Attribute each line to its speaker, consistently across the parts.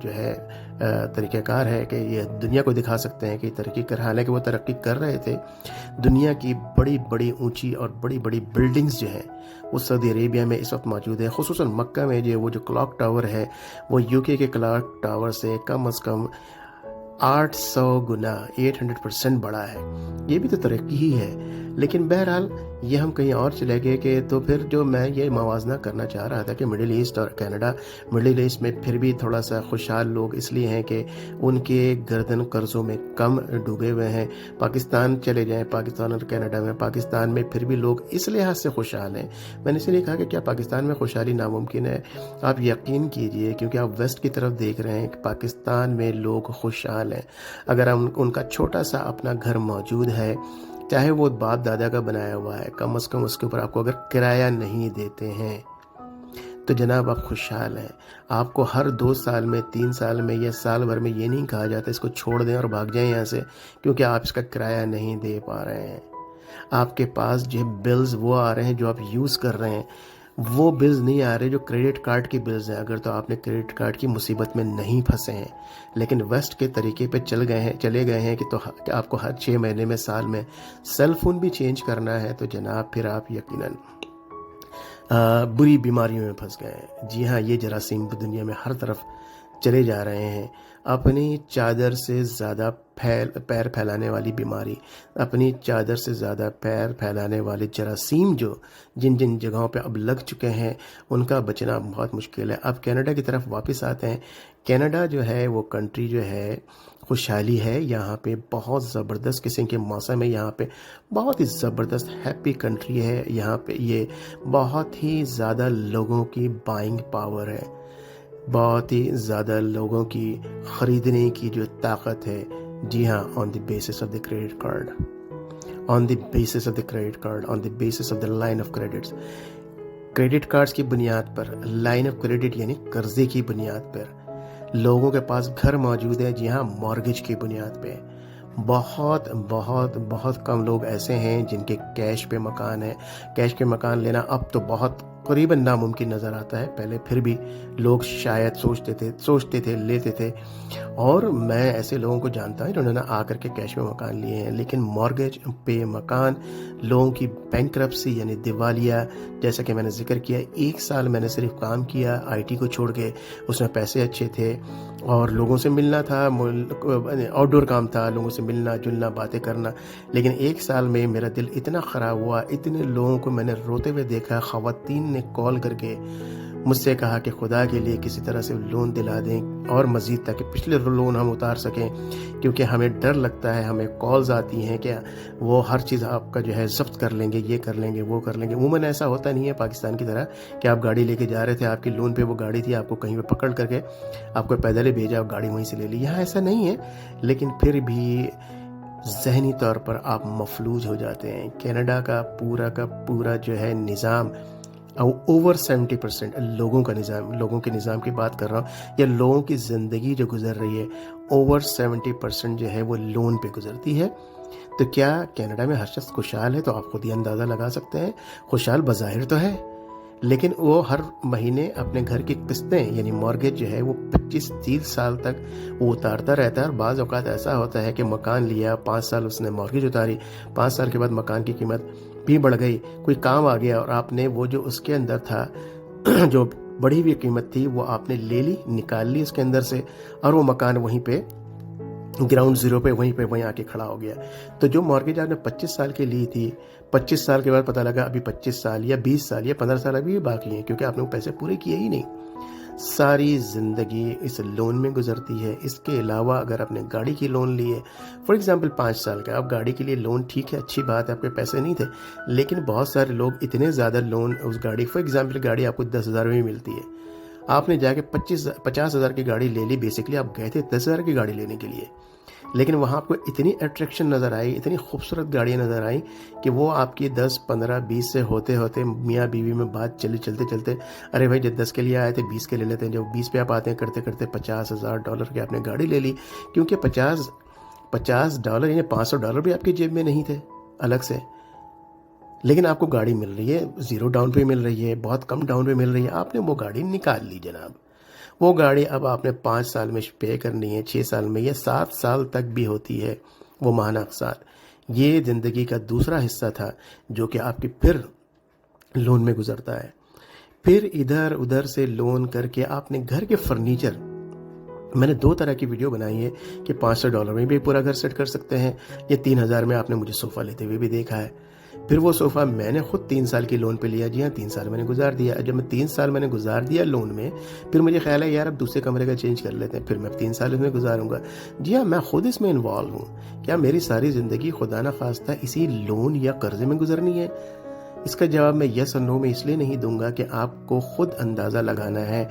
Speaker 1: جو ہے طریقہ کار ہے کہ یہ دنیا کو دکھا سکتے ہیں کہ ترقی کر، حالانکہ وہ ترقی کر رہے تھے۔ دنیا کی بڑی بڑی اونچی اور بڑی بڑی بلڈنگز جو ہیں وہ سعودی عربیہ میں اس وقت موجود ہیں، خصوصاً مکہ میں وہ جو کلاک ٹاور ہے وہ یو کے کلاک ٹاور سے کم از کم 800 گنا 800% بڑا ہے۔ یہ بھی تو ترقی ہی ہے۔ لیکن بہرحال یہ ہم کہیں اور چلے گئے کہ تو پھر جو میں یہ موازنہ کرنا چاہ رہا تھا کہ مڈل ایسٹ اور کینیڈا، مڈل ایسٹ میں پھر بھی تھوڑا سا خوشحال لوگ اس لیے ہیں کہ ان کے گردن قرضوں میں کم ڈوبے ہوئے ہیں۔ پاکستان چلے جائیں، پاکستان اور کینیڈا میں، پاکستان میں پھر بھی لوگ اس لحاظ سے خوشحال ہیں۔ میں نے اس لیے کہا کہ کیا پاکستان میں خوشحالی ناممکن ہے؟ آپ یقین کیجئے، کیونکہ آپ ویسٹ کی طرف دیکھ رہے ہیں کہ پاکستان میں لوگ خوشحال ہیں۔ اگر ان کا چھوٹا سا اپنا گھر موجود ہے، چاہے وہ باپ دادا کا بنایا ہوا ہے، کم از کم اس کے اوپر آپ کو اگر کرایہ نہیں دیتے ہیں تو جناب آپ خوشحال ہیں۔ آپ کو ہر 2 سال میں، 3 سال میں یا سال بھر میں یہ نہیں کہا جاتا اس کو چھوڑ دیں اور بھاگ جائیں یہاں سے، کیونکہ آپ اس کا کرایہ نہیں دے پا رہے ہیں۔ آپ کے پاس جو بلز وہ آ رہے ہیں جو آپ یوز کر رہے ہیں، وہ بلز نہیں آ رہے جو کریڈٹ کارڈ کی بلز ہیں، اگر تو آپ نے کریڈٹ کارڈ کی مصیبت میں نہیں پھنسے ہیں۔ لیکن ویسٹ کے طریقے پہ چلے گئے ہیں کہ آپ کو ہر 6 مہینے میں، سال میں سیل فون بھی چینج کرنا ہے، تو جناب پھر آپ یقیناً بری بیماریوں میں پھنس گئے ہیں۔ جی ہاں، یہ جراثیم دنیا میں ہر طرف چلے جا رہے ہیں۔ اپنی چادر سے زیادہ پیر پھیلانے والی بیماری، اپنی چادر سے زیادہ پیر پھیلانے والے جراثیم جو جن جگہوں پہ اب لگ چکے ہیں، ان کا بچنا بہت مشکل ہے۔ اب کینیڈا کی طرف واپس آتے ہیں۔ کینیڈا جو ہے وہ کنٹری جو ہے خوشحالی ہے، یہاں پہ بہت زبردست قسم کے موسم ہے، یہاں پہ بہت ہی زبردست ہیپی کنٹری ہے، یہاں پہ یہ بہت ہی زیادہ لوگوں کی بائنگ پاور ہے، بہت ہی زیادہ لوگوں کی خریدنے کی جو طاقت ہے۔ جی ہاں، on the basis of the credit card, on the basis of the credit card, on the basis of the line of credits, credit cards کی بنیاد پر، لائن آف کریڈٹ یعنی قرضے کی بنیاد پر لوگوں کے پاس گھر موجود ہے۔ جی ہاں، مارگیج کی بنیاد پہ بہت بہت بہت کم لوگ ایسے ہیں جن کے کیش پہ مکان ہے۔ کیش پہ مکان لینا اب تو بہت قریباً ناممکن نظر آتا ہے، پہلے پھر بھی لوگ شاید سوچتے تھے، لیتے تھے، اور میں ایسے لوگوں کو جانتا ہوں جنہوں نے آ کر کے کیش پہ مکان لیے ہیں۔ لیکن مارگیج پہ مکان، لوگوں کی بینکرپسی یعنی دیوالیہ، جیسا کہ میں نے ذکر کیا، 1 سال میں نے صرف کام کیا آئی ٹی کو چھوڑ کے، اس میں پیسے اچھے تھے اور لوگوں سے ملنا تھا، آؤٹ ڈور کام تھا، لوگوں سے ملنا جلنا، باتیں کرنا، لیکن 1 سال میں میرا دل اتنا خراب ہوا، اتنے لوگوں کو میں نے روتے ہوئے دیکھا، خواتین نے کال کر کے مجھ سے کہا کہ خدا کے لیے کسی طرح سے لون دلا دیں اور مزید تاکہ پچھلے لون ہم اتار سکیں، کیونکہ ہمیں ڈر لگتا ہے، ہمیں کالز آتی ہیں کہ وہ ہر چیز آپ کا جو ہے ضبط کر لیں گے، یہ کر لیں گے، وہ کر لیں گے۔ عموماً ایسا ہوتا نہیں ہے پاکستان کی طرح کہ آپ گاڑی لے کے جا رہے تھے، آپ کی لون پہ وہ گاڑی تھی، آپ کو کہیں پہ پکڑ کر کے آپ کو پیدل ہی بھیجا، آپ گاڑی وہیں سے لے لی۔ یہاں ایسا نہیں ہے، لیکن پھر بھی ذہنی طور پر آپ مفلوج ہو جاتے ہیں۔ کینیڈا کا پورا جو ہے نظام، اوور 70% لوگوں کا نظام، لوگوں کے نظام کی بات کر رہا ہوں، یا لوگوں کی زندگی جو گزر رہی ہے، اوور 70% جو ہے وہ لون پہ گزرتی ہے۔ تو کیا کینیڈا میں ہر شخص خوشحال ہے؟ تو آپ خود ہی اندازہ لگا سکتے ہیں، خوشحال بظاہر تو ہے، لیکن وہ ہر مہینے اپنے گھر کی قسطیں یعنی مارگیج جو ہے وہ 25-30 سال تک وہ اتارتا رہتا ہے، اور بعض اوقات ایسا ہوتا ہے کہ مکان لیا، 5 سال اس نے مارگیج اتاری، 5 سال کے بعد مکان کی قیمت بھی بڑھ گئی، کوئی کام آ گیا اور آپ نے وہ جو اس کے اندر تھا جو بڑھی ہوئی قیمت تھی وہ آپ نے لے لی، نکال لی اس کے اندر سے، اور وہ مکان وہیں پہ گراؤنڈ زیرو پہ وہیں آ کے کھڑا ہو گیا۔ تو جو مارگیج آپ نے 25 سال کی لی تھی، 25 سال کے بعد پتہ لگا ابھی 25 سال یا 20 سال یا 15 سال ابھی بھی باقی ہیں، کیونکہ آپ نے وہ پیسے پورے کیے ہی نہیں۔ ساری زندگی اس لون میں گزرتی ہے۔ اس کے علاوہ اگر آپ نے گاڑی کی لون لی ہے، فار ایگزامپل 5 سال کا، آپ گاڑی کے لیے لون، ٹھیک ہے، اچھی بات ہے، آپ کے پیسے نہیں تھے، لیکن بہت سارے لوگ اتنے زیادہ لون، اس گاڑی، فار ایگزامپل گاڑی آپ کو 10,000 میں ملتی ہے، آپ نے جا کے 50,000 کی گاڑی لے لی، بیسکلی آپ گئے تھے 10,000 کی گاڑی لینے کے لیے، لیکن وہاں آپ کو اتنی اٹریکشن نظر آئی، اتنی خوبصورت گاڑیاں نظر آئیں کہ وہ آپ کی 10 15 20 سے ہوتے ہوتے میاں بیوی میں بات چلتے ارے بھائی جب 10 کے لیے آئے تھے 20 کے لے لیتے ہیں، جب 20 پہ آپ آتے ہیں کرتے کرتے $50,000 کی آپ نے گاڑی لے لی، کیونکہ $50 یعنی $500 بھی آپ کی جیب میں نہیں تھے الگ سے، لیکن آپ کو گاڑی مل رہی ہے، 0 ڈاؤن پہ مل رہی ہے، بہت کم ڈاؤن پہ مل رہی ہے، آپ نے وہ گاڑی نکال لی جناب۔ وہ گاڑی اب آپ نے 5 سال میں پے کرنی ہے، 6 سال میں، یا 7 سال تک بھی ہوتی ہے وہ ماہانہ اقساط۔ یہ زندگی کا دوسرا حصہ تھا جو کہ آپ کی پھر لون میں گزرتا ہے۔ پھر ادھر ادھر سے لون کر کے آپ نے گھر کے فرنیچر، میں نے 2 طرح کی ویڈیو بنائی ہے کہ $500 میں بھی پورا گھر سیٹ کر سکتے ہیں، یا 3000 میں آپ نے مجھے صوفہ لیتے ہوئے بھی دیکھا ہے۔ پھر وہ صوفہ میں نے خود 3 سال کی لون پہ لیا، جی ہاں 3 سال میں نے گزار دیا۔ جب میں 3 سال میں نے گزار دیا لون میں، پھر مجھے خیال ہے یار اب دوسرے کمرے کا چینج کر لیتے ہیں، پھر میں 3 سال اس میں گزاروں گا۔ جی ہاں میں خود اس میں انوالو ہوں۔ کیا میری ساری زندگی خدا نہ خواستہ اسی لون یا قرضے میں گزرنی ہے؟ اس کا جواب میں یس اور نو میں اس لیے نہیں دوں گا کہ آپ کو خود اندازہ لگانا ہے،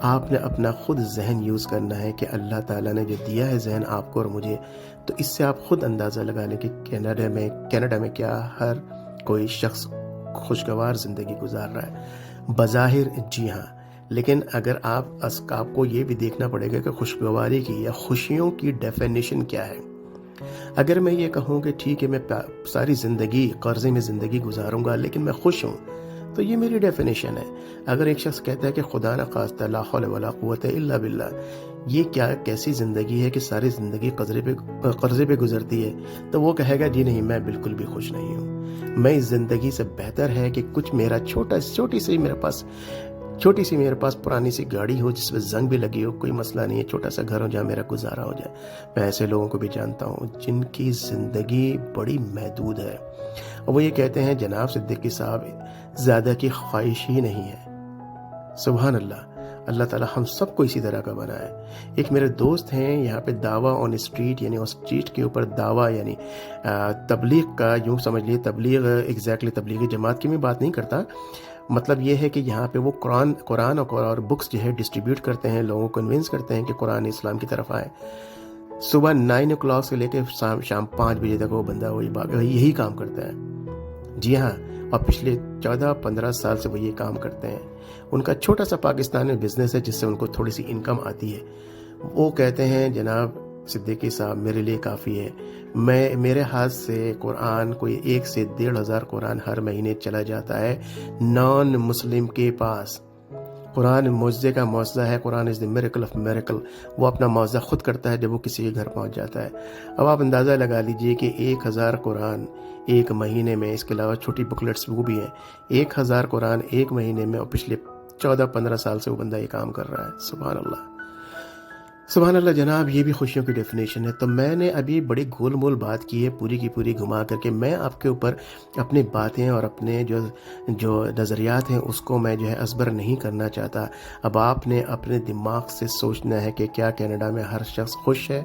Speaker 1: آپ نے اپنا خود ذہن یوز کرنا ہے کہ اللہ تعالیٰ نے جو دیا ہے ذہن آپ کو اور مجھے، تو اس سے آپ خود اندازہ لگا لیں کہ کینیڈا میں کیا ہر کوئی شخص خوشگوار زندگی گزار رہا ہے۔ بظاہر جی ہاں، لیکن اگر آپ کو یہ بھی دیکھنا پڑے گا کہ خوشگواری کی یا خوشیوں کی ڈیفینیشن کیا ہے۔ اگر میں یہ کہوں کہ ٹھیک ہے میں ساری زندگی قرضے میں زندگی گزاروں گا لیکن میں خوش ہوں، تو یہ میری ڈیفینیشن ہے۔ اگر ایک شخص کہتا ہے کہ خدا نہ خواستہ لا حول ولا قوت الا باللہ، یہ کیسی زندگی ہے کہ ساری زندگی قرضے پہ گزرتی ہے، تو وہ کہے گا جی نہیں میں بالکل بھی خوش نہیں ہوں۔ میں اس زندگی سے بہتر ہے کہ کچھ میرا چھوٹی سی میرے پاس پرانی سی گاڑی ہو جس پہ زنگ بھی لگی ہو، کوئی مسئلہ نہیں ہے، چھوٹا سا گھر ہو جہاں میرا گزارا ہو جائے۔ میں ایسے لوگوں کو بھی جانتا ہوں جن کی زندگی بڑی محدود ہے، اور وہ یہ کہتے ہیں جناب صدیقی صاحب زیادہ کی خواہش ہی نہیں ہے۔ سبحان اللہ، اللہ تعالی ہم سب کو اسی طرح کا بنائے۔ ایک میرے دوست ہیں یہاں پہ دعویٰ آن اسٹریٹ، یعنی اسٹریٹ کے اوپر دعویٰ، یعنی تبلیغ کا، یوں سمجھ لیے تبلیغ ایگزیکٹلی تبلیغی جماعت کی میں بات نہیں کرتا، مطلب یہ ہے کہ یہاں پہ وہ قرآن اور بکس جو ہے ڈسٹریبیوٹ کرتے ہیں، لوگوں کو کنونس کرتے ہیں کہ قرآن اسلام کی طرف آئے۔ صبح 9 o'clock سے لے کے شام 5 بجے تک وہ بندہ یہی کام کرتا ہے۔ جی ہاں، اور پچھلے 14-15 سال سے وہ یہ کام کرتے ہیں۔ ان کا چھوٹا سا پاکستان میں بزنس ہے جس سے ان کو تھوڑی سی انکم آتی ہے۔ وہ کہتے ہیں جناب صدیقی صاحب میرے لیے کافی ہے، میرے ہاتھ سے قرآن کوئی 1 سے 1,500 قرآن ہر مہینے چلا جاتا ہے نان مسلم کے پاس۔ قرآن معجزے کا معجزہ ہے، قرآن از دی میریکل آف میریکل۔ وہ اپنا معجزہ خود کرتا ہے جب وہ کسی کے گھر پہنچ جاتا ہے۔ اب آپ اندازہ لگا لیجئے کہ 1000 قرآن ایک مہینے میں، اس کے علاوہ چھوٹی بکلیٹس وہ بھی ہیں، 1000 قرآن ایک مہینے میں، اور پچھلے 14-15 سال سے وہ بندہ یہ کام کر رہا ہے۔ سبحان اللہ، سبحان اللہ جناب، یہ بھی خوشیوں کی ڈیفینیشن ہے۔ تو میں نے ابھی بڑی گول مول بات کی ہے، پوری کی پوری گھما کر کے میں آپ کے اوپر اپنی باتیں اور اپنے جو نظریات ہیں اس کو میں جو ہے ازبر نہیں کرنا چاہتا۔ اب آپ نے اپنے دماغ سے سوچنا ہے کہ کیا کینیڈا میں ہر شخص خوش ہے،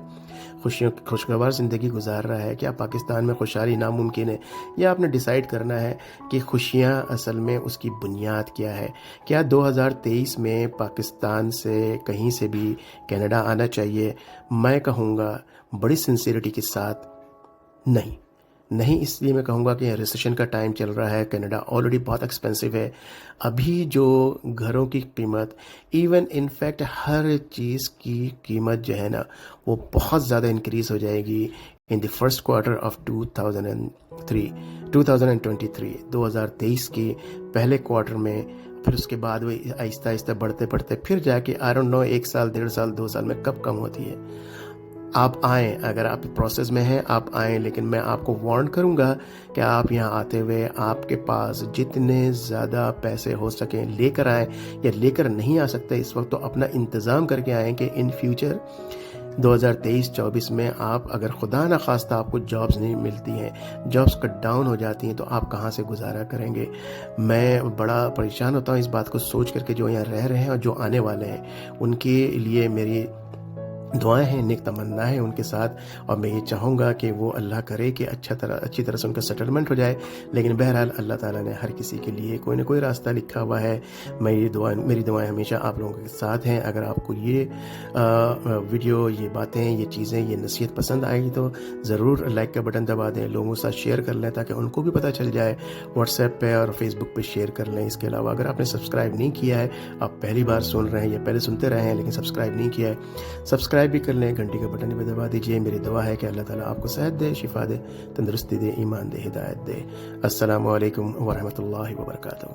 Speaker 1: خوشگوار زندگی گزار رہا ہے، کیا پاکستان میں خوشحالی ناممکن ہے، یا آپ نے ڈیسائیڈ کرنا ہے کہ خوشیاں اصل میں اس کی بنیاد کیا ہے۔ کیا 2023 میں پاکستان سے کہیں سے بھی کینیڈا آنا چاہیے؟ میں کہوں گا بڑی سنسیریٹی کے ساتھ نہیں، اس لیے میں کہوں گا کہ ریسیشن کا ٹائم چل رہا ہے، کینیڈا آلریڈی بہت ایکسپینسو ہے۔ ابھی جو گھروں کی قیمت، ایون انفیکٹ ہر چیز کی قیمت جو ہے نا وہ بہت زیادہ انکریز ہو جائے گی ان دی فرسٹ کوارٹر آف 2023 کے پہلے کوارٹر میں۔ پھر اس کے بعد وہ آہستہ آہستہ بڑھتے پھر جا کے I don't know 1 سال 1.5 سال 2 سال میں کب کم ہوتی ہے۔ آپ آئیں، اگر آپ پروسیس میں ہیں آپ آئیں، لیکن میں آپ کو وارن کروں گا کہ آپ یہاں آتے ہوئے آپ کے پاس جتنے زیادہ پیسے ہو سکیں لے کر آئیں، یا لے کر نہیں آ سکتے اس وقت تو اپنا انتظام کر کے آئیں کہ ان فیوچر 2023-24 میں آپ اگر خدا نہ خواستہ آپ کو جابز نہیں ملتی ہیں، جابز کٹ ڈاؤن ہو جاتی ہیں، تو آپ کہاں سے گزارا کریں گے؟ میں بڑا پریشان ہوتا ہوں اس بات کو سوچ کر کے جو یہاں رہ رہے ہیں اور جو آنے والے ہیں، ان کے لیے میری دعائیں ہیں، نیک تمنا ہے ان کے ساتھ، اور میں یہ چاہوں گا کہ وہ اللہ کرے کہ اچھی طرح سے ان کا سیٹلمنٹ ہو جائے۔ لیکن بہرحال اللہ تعالیٰ نے ہر کسی کے لیے کوئی نہ کوئی راستہ لکھا ہوا ہے۔ میری دعائیں ہمیشہ آپ لوگوں کے ساتھ ہیں۔ اگر آپ کو یہ ویڈیو، یہ باتیں، یہ چیزیں، یہ نصیحت پسند آئی تو ضرور لائک کا بٹن دبا دیں، لوگوں کے ساتھ شیئر کر لیں تاکہ ان کو بھی پتہ چل جائے، واٹس ایپ پہ اور فیس بک پہ شیئر کر لیں۔ اس کے علاوہ اگر آپ نے سبسکرائب نہیں کیا ہے، آپ پہلی بار سن رہے ہیں یا پہلے سنتے رہے ہیں لیکن سبسکرائب نہیں کیا ہے، سبسکرائب بھی کر لیں، گھنٹی کا بٹن بھی دبا دیجئے۔ میری دعا ہے کہ اللہ تعالیٰ آپ کو صحت دے، شفا دے، تندرستی دے، ایمان دے، ہدایت دے۔ السلام علیکم ورحمۃ اللہ وبرکاتہ۔